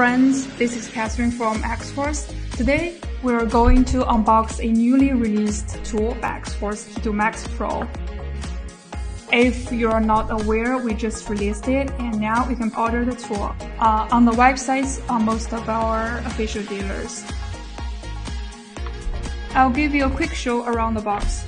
friends, this is Catherine from Aliexpress. Today, we are going to unbox a newly released tool by Aliexpress Keto Max Pro. If you're not aware, we just released it and now you can order the tool on the websites on most of our official dealers. I'll give you a quick show around the box.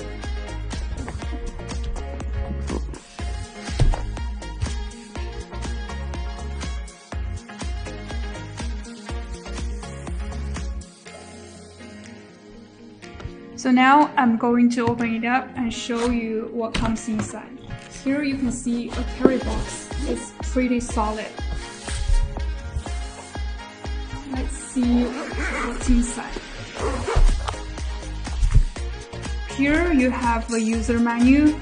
So now I'm going to open it up and show you what comes inside. Here you can see a carry box. It's pretty solid. Let's see what's inside. Here you have a user menu.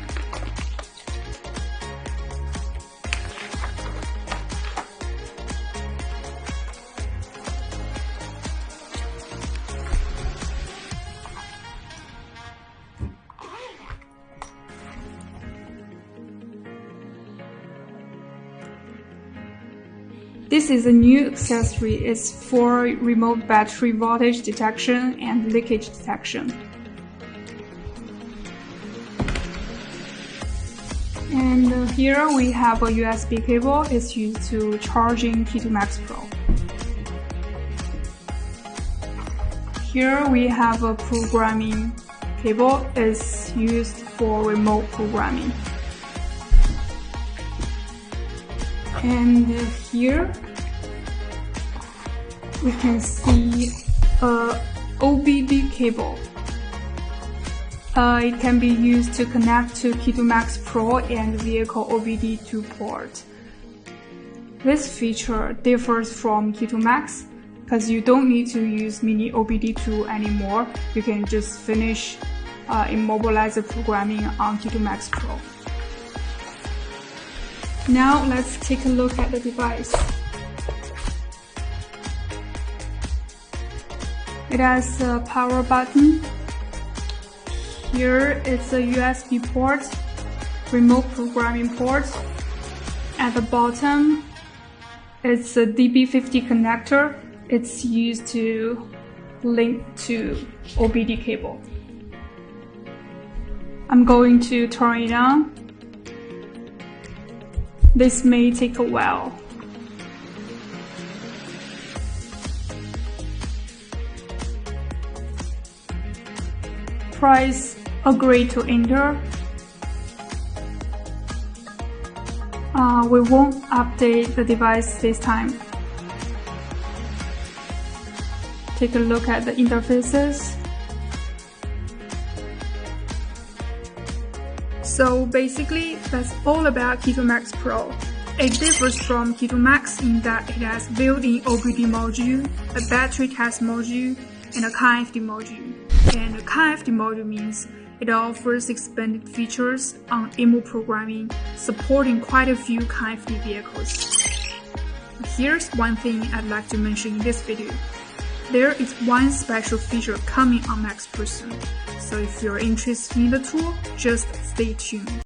This is a new accessory. It's for remote battery voltage detection and leakage detection. And here we have a USB cable. It's used to charging Keto Max Pro. Here we have a programming cable. It's used for remote programming. And here we can see a OBD cable. It can be used to connect to Keto Max Pro and vehicle OBD2 port. This feature differs from Keto Max because you don't need to use mini OBD2 anymore. You can just finish immobilizer programming on Keto Max Pro. Now let's take a look at the device. It has a power button. Here it's a USB port, remote programming port. At the bottom, it's a DB50 connector. It's used to link to OBD cable. I'm going to turn it on. This may take a while. Press agree to enter. We won't update the device this time. Take a look at the interfaces. So basically, that's all about Keto Max Pro. It differs from Keto Max in that it has built-in OBD module, a battery test module, and a CAN-FD module. And a CAN-FD module means it offers expanded features on IMMO programming, supporting quite a few CAN-FD vehicles. Here's one thing I'd like to mention in this video. There is one special feature coming on Aliexpress soon. So if you're interested in the tool, just stay tuned.